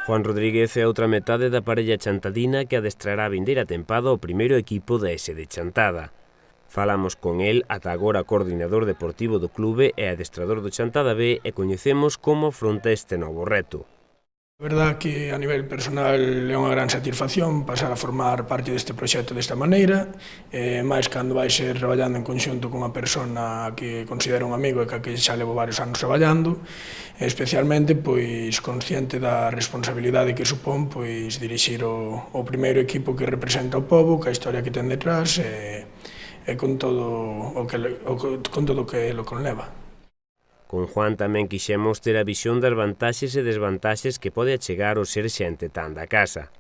Juan Rodríguez é outra metade da parella chantadina que adestrará a vindeira tempada o primeiro equipo da S de Chantada. Falamos con el, ata agora coordinador deportivo do clube e adestrador do Chantada B, e coñecemos como afronta este novo reto. A verdade que a nivel personal é unha gran satisfacción pasar a formar parte deste proxecto desta maneira, máis cando vai ser traballando en conxunto con unha persona que considero un amigo e que xa levo varios anos traballando, especialmente pois consciente da responsabilidade que supón pois dirixir o primeiro equipo que representa o pobo, ca historia que ten detrás e con todo o que lo conleva. Con Juan tamén quixemos ter a visión das vantaxes e desvantaxes que pode achegar o ser xente tan da casa.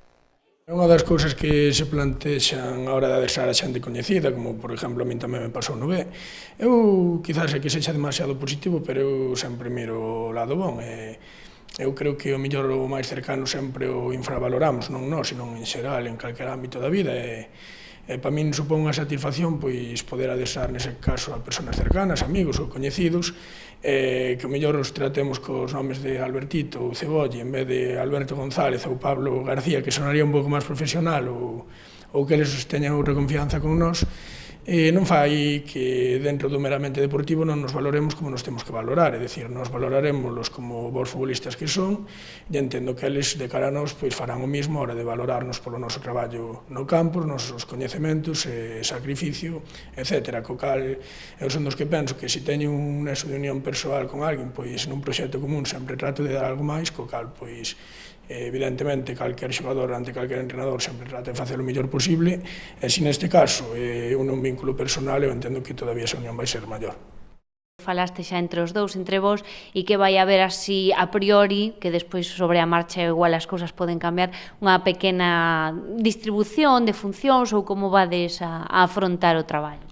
Unha das cousas que se plantexan a hora de adestrar a xente coñecida, como por exemplo a min tamén me pasou no B, eu quizás é que sexa demasiado positivo, pero eu sempre miro o lado bon. Eu creo que o mellor o máis cercano sempre o infravaloramos, non nós, senón en xeral, en calquera ámbito da vida, e para min supón unha satisfacción pois poder adestrar nese caso a persoas cercanas, amigos ou coñecidos, que o mellor os tratemos cos nomes de Albertito ou Cebolli en vez de Alberto González ou Pablo García, que sonaría un pouco máis profesional, ou que eles teñan outra confianza con nós, non fai que dentro do meramente deportivo non nos valoremos como nos temos que valorar, é dicir, nos valoraremoslos como bons futbolistas que son, e entendo que eles de cara a nós pois farán o mismo a hora de valorarnos polo noso traballo no campo, os nosos coñecementos, sacrificio, etc. Co cal, eu son dos que penso que se teño un nexo de unión persoal con alguén, pois nun proxecto común sempre trato de dar algo máis, co cal, pois, evidentemente, calquer xogador ante calquer entrenador sempre trata de facer o mellor posible, e se neste caso eu non vínculo personal, eu entendo que todavía esa unión vai ser maior. Falaste xa entre os dous, entre vos, e que vai haber así a priori, que despois sobre a marcha igual as cousas poden cambiar, unha pequena distribución de funcións ou como vades a afrontar o traballo?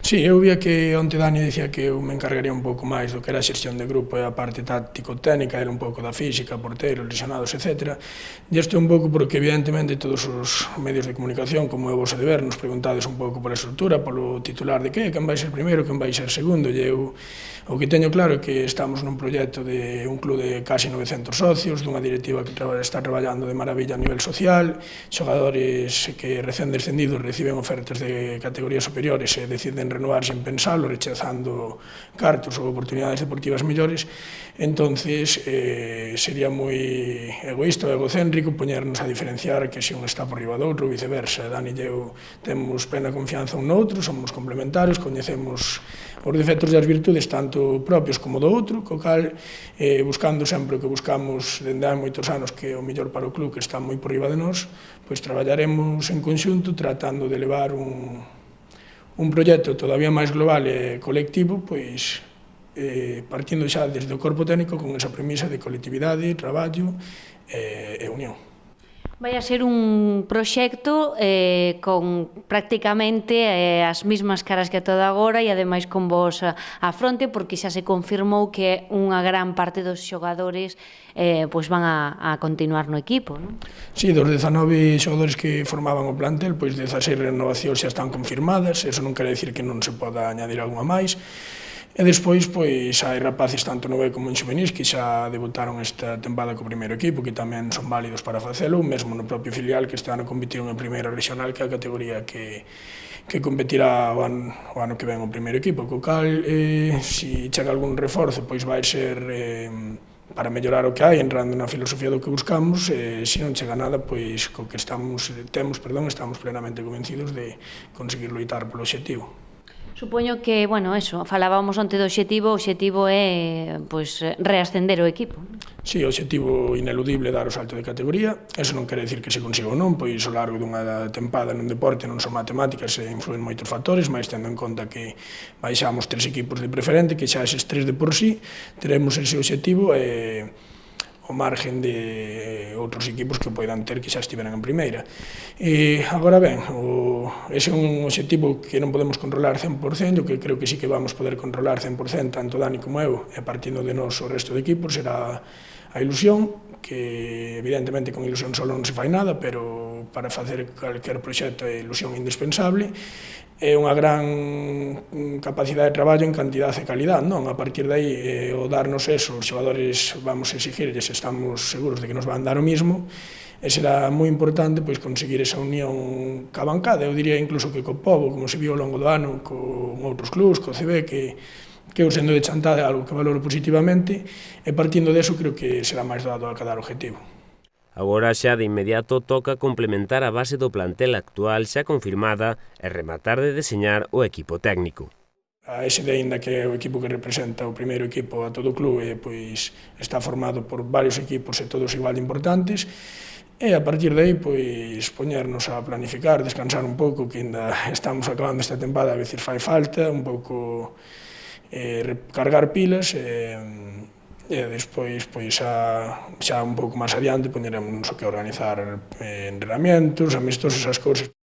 Sí, eu vía que onte Dani dicía que eu me encargaría un pouco máis do que era a xestión de grupo e a parte táctico-técnica, era un pouco da física, porteros, lesionados, etc. E isto é un pouco porque, evidentemente, todos os medios de comunicación, como é o vosso deber, nos preguntades un pouco pola estrutura, polo titular de quen vai ser primeiro, quen vai ser segundo, e eu o que teño claro é que estamos nun proxecto de un club de casi 900 socios, dunha directiva que está traballando de maravilla a nivel social, xogadores que recén descendidos reciben ofertas de categorías superiores e deciden renovar sen pensalo, rechazando cartos ou oportunidades deportivas mellores. Entonces, sería moi egoísta ou egocéntrico poñernos a diferenciar que se un está por riba do outro ou viceversa. Dani e eu temos plena confianza un no outro, somos complementarios, coñecemos os defectos e as virtudes tanto propios como do outro, co cal, buscando sempre o que buscamos dende hai moitos anos, que é o mellor para o club que está moi por riba de nós, pois traballaremos en conxunto tratando de levar un proxecto todavía máis global e colectivo, pois partindo xa desde o corpo técnico con esa premisa de colectividade, traballo e unión. Vai a ser un proxecto con prácticamente as mesmas caras que a toda agora e ademais con vos á fronte, porque xa se confirmou que unha gran parte dos xogadores pois van a continuar no equipo, non? Sí, dos 19 xogadores que formaban o plantel, pois 16 renovacións xa están confirmadas, eso non quere dicir que non se poda añadir algunha máis. E despois, pois, hai rapaces tanto no B como en xuvenís que xa debutaron esta tempada co primeiro equipo, que tamén son válidos para facelo, mesmo no propio filial que este ano competiron en primeira regional, que é a categoría que competirá o ano que ven o primeiro equipo, co cal, se chega algún reforzo, pois vai ser para mellorar o que hai, entrando na filosofía do que buscamos, se non chega nada, pois, co que estamos plenamente convencidos de conseguir loitar polo obxectivo. Supoño que, bueno, eso, falábamos onte do obxectivo, o obxectivo é, pois, reascender o equipo. Sí, o obxectivo ineludible é dar o salto de categoría, eso non quere dicir que se consiga ou non, pois ao largo dunha tempada nun deporte non son matemáticas e influen moitos factores, mas tendo en conta que baixamos 3 equipos de preferente, que xa eses 3 de por sí, teremos ese obxectivo e o margen de outros equipos que poidan ter que xa estiveran en primeira. Agora ben, ese é un obxectivo que non podemos controlar 100%, o que creo que sí que vamos poder controlar 100%, tanto Dani como eu, e partindo de nós o resto de equipos, será a ilusión, que evidentemente con ilusión solo non se fai nada, pero para facer calquer proxecto é ilusión indispensable, e unha gran capacidade de traballo en cantidad e calidad, non? A partir de aí, o darnos eso, os xogadores vamos a exigirles, estamos seguros de que nos van dar o mismo, e será moi importante pois, conseguir esa unión ca bancada, eu diría incluso que co pobo, como se viu ao longo do ano, con outros clubs, co CB, que eu sendo de Chantada é algo que valoro positivamente, e partindo deso creo que será máis dado a cadar objetivo. Agora xa de inmediato toca complementar a base do plantel actual xa confirmada e rematar de deseñar o equipo técnico. A SD, ainda que é o equipo que representa o primeiro equipo a todo o clube, pois está formado por varios equipos e todos igual de importantes, e a partir de aí pois poñernos a planificar, descansar un pouco, que ainda estamos acabando esta tempada, a veces fai falta, un pouco recargar pilas, e despois, pois, xa un pouco máis adiante, poñeremos o que organizar entrenamientos, amistosos, esas cousas.